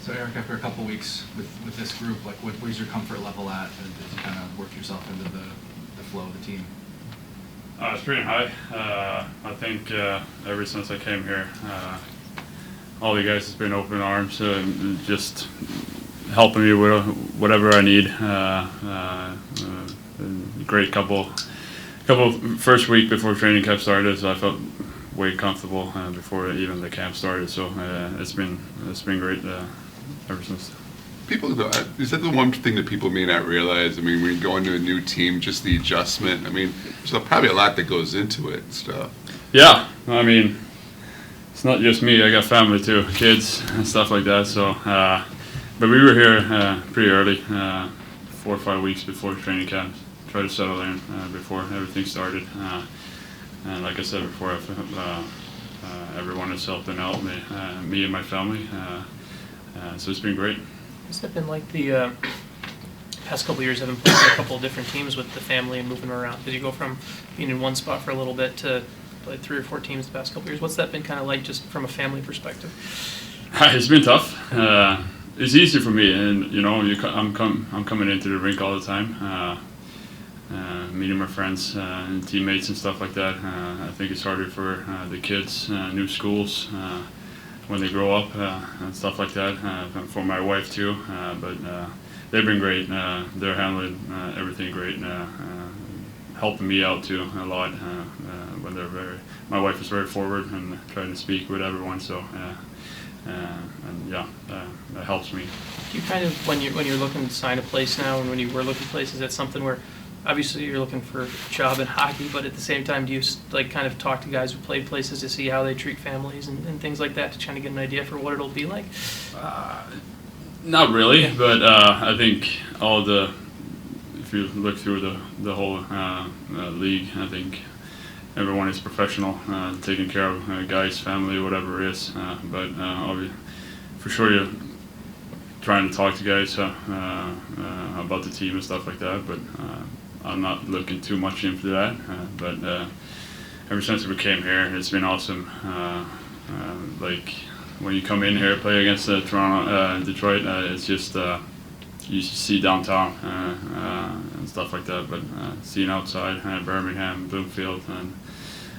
So Eric, after a couple weeks with this group, like where's your comfort level at as you kind of work yourself into the flow of the team? It's pretty high. I think ever since I came here, all the guys has been open arms, just helping me with whatever I need. Great couple first week before training camp started, so I felt way comfortable before even the camp started. So it's been great ever since. People, is that the one thing that people may not realize? I mean, when you go into a new team, just the adjustment. I mean, there's probably a lot that goes into it and stuff. Yeah, I mean, it's not just me. I got family too, kids and stuff like that. So, but we were here pretty early, 4 or 5 weeks before training camp. Try to settle in before everything started. And like I said before, everyone has helped out me and my family. So it's been great. What's that been like the past couple of years? I've been playing for a couple of different teams with the family and moving around. Did you go from being in one spot for a little bit to play 3 or 4 teams the past couple of years? What's that been kind of like just from a family perspective? It's been tough. It's easy for me, and you know, I'm coming into the rink all the time, meeting my friends and teammates and stuff like that. I think it's harder for the kids, new schools. When they grow up and stuff like that, for my wife too, but they've been great. They're handling everything great, helping me out too a lot. When my wife is very forward and trying to speak with everyone, so and yeah, that helps me. Do you kind of when you're looking to sign a place now, and when you were looking places, is that something where obviously you're looking for a job in hockey, but at the same time, do you like kind of talk to guys who played places to see how they treat families and things like that to try to get an idea for what it'll be like? Not really, but I think if you look through the whole league, I think everyone is professional, taking care of guys, family, whatever it is. But for sure, you're trying to talk to guys about the team and stuff like that. But I'm not looking too much into that, but ever since we came here, it's been awesome. Like when you come in here, play against Toronto, Detroit, it's just you see downtown and stuff like that. But seeing outside, Birmingham, Bloomfield, and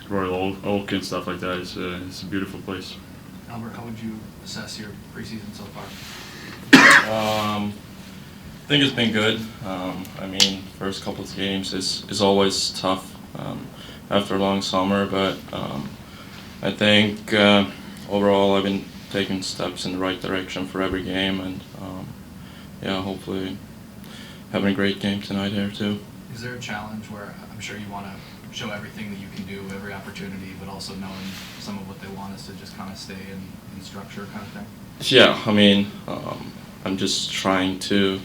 Royal Oak and stuff like that, it's a beautiful place. Albert, how would you assess your preseason so far? I think it's been good. I mean, first couple of games is always tough after a long summer, but I think overall I've been taking steps in the right direction for every game, and yeah, hopefully having a great game tonight here too. Is there a challenge where I'm sure you want to show everything that you can do, every opportunity, but also knowing some of what they want us to just kind of stay in structure kind of thing? Yeah, I mean, I'm just trying to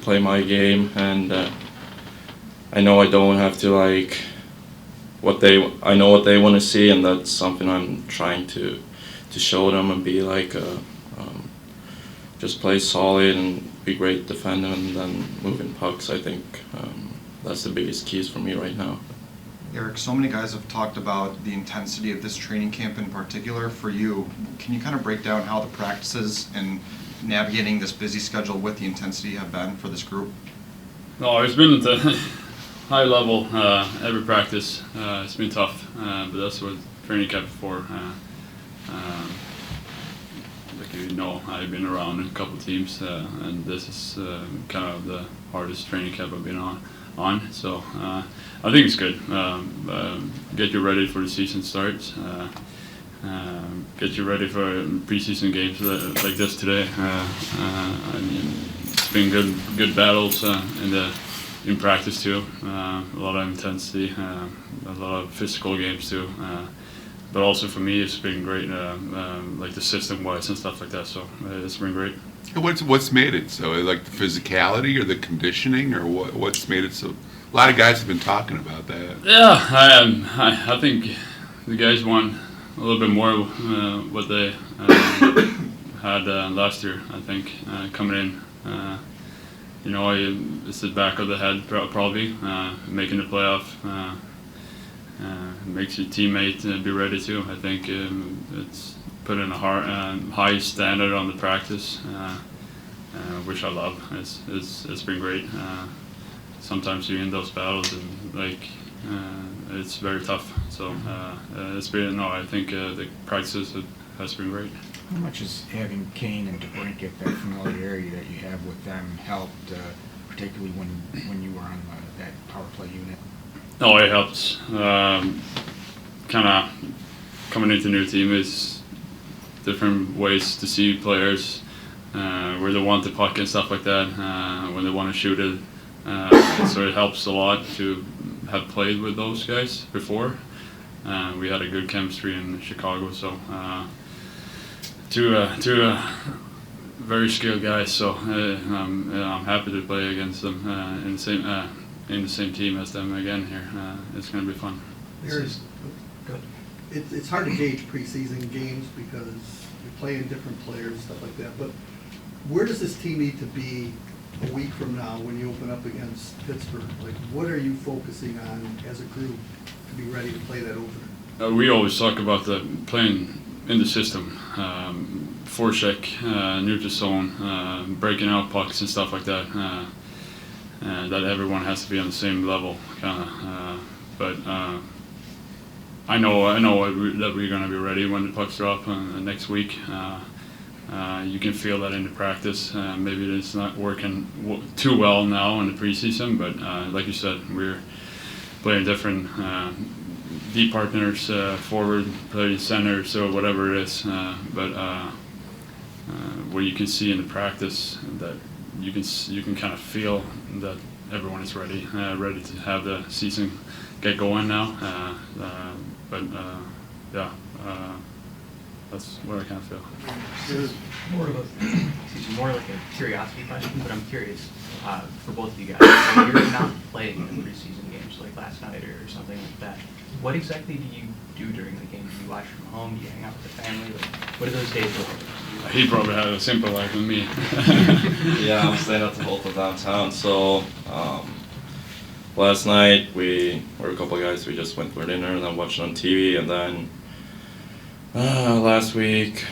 play my game, and I know I don't have to like I know what they want to see, and that's something I'm trying to show them and be like just play solid and be great defender and then moving pucks. I think that's the biggest keys for me right now. Eric, so many guys have talked about the intensity of this training camp in particular. For you, can you kind of break down how the practices and navigating this busy schedule with the intensity have been for this group? No, it's been at a high level every practice. It's been tough, but that's what training camp is for. Like you know, I've been around a couple teams, and this is kind of the hardest training camp I've been on. So I think it's good. Get you ready for the season starts. Get you ready for preseason games like this today. I mean, it's been good battles in practice too. A lot of intensity, a lot of physical games too. But also for me, it's been great, like the system-wise and stuff like that. So it's been great. What's made it so? Like the physicality or the conditioning, or what's made it so? A lot of guys have been talking about that. Yeah, I think the guys want a little bit more what they had last year. I think coming in, you know, it's the back of the head probably making the playoff. Makes your teammate be ready too. I think it's put in a high standard on the practice, which I love. It's been great. Sometimes you're in those battles and it's very tough. So it's been I think the practices has been great. How much has having Kane and DeBrincat, that familiarity that you have with them, helped, particularly when you were on that power play unit? Oh, it helps. Kind of coming into a new team is different ways to see players, where they want the puck and stuff like that, when they want to shoot it. So it helps a lot to have played with those guys before. We had a good chemistry in Chicago, so two very skilled guys. So I'm happy to play against them in the same team as them again here. It's going to be fun. It's hard to gauge preseason games because you're playing different players and stuff like that. But where does this team need to be a week from now when you open up against Pittsburgh? Like, what are you focusing on as a group to be ready to play that opener? We always talk about playing in the system, forecheck, neutral zone, breaking out pucks and stuff like that. That everyone has to be on the same level, kind of. But I know that we're going to be ready when the pucks drop next week. You can feel that in the practice. Maybe it's not working too well now in the preseason, but like you said, we're playing different deep partners, forward, playing center, so whatever it is. But what you can see in the practice, that you can kind of feel that everyone is ready to have the season get going now. That's what I kind of feel. This is more like a curiosity question, but I'm curious for both of you guys. When you're not playing in preseason games like last night or something like that, what exactly do you do during the game? Do you watch from home? Do you hang out with the family? Like, what do those days look like? He probably had a simple life than me. Yeah, I'm staying at the hotel downtown. So last night we were a couple of guys. We just went for dinner and then watched on TV. And then last week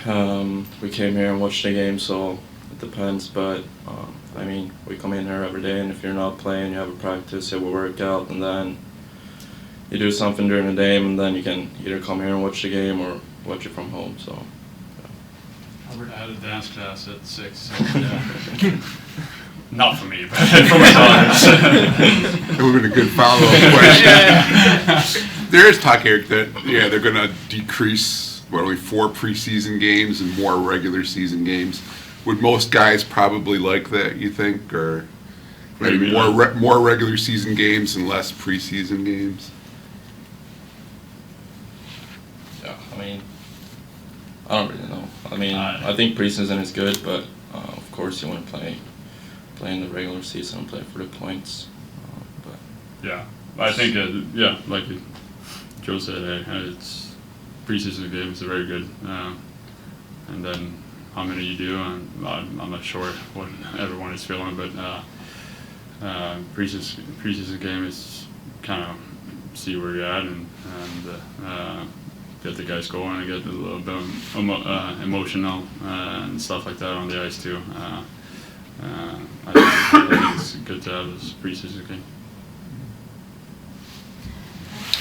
we came here and watched the game. So it depends. But I mean, we come in here every day, and if you're not playing, you have a practice, you have a workout, and then you do something during the day, and then you can either come here and watch the game or watch it from home. So. I had a dance class at 6, so not for me, but for my daughters. It would have been a good follow-up question. There is talk, Eric, that they're going to decrease only 4 preseason games and more regular season games. Would most guys probably like that, you think, or maybe more regular season games and less preseason games? Yeah, I mean, I don't really know. I mean, I think preseason is good, but of course you want to play in the regular season and play for the points. But yeah, I think like Joe said, it's preseason games are very good, and then how many you do, I'm not sure what everyone is feeling, but preseason game is kind of see where you're at and get the guys going and get a little bit emotional and stuff like that on the ice too. I think it's good to have this preseason game.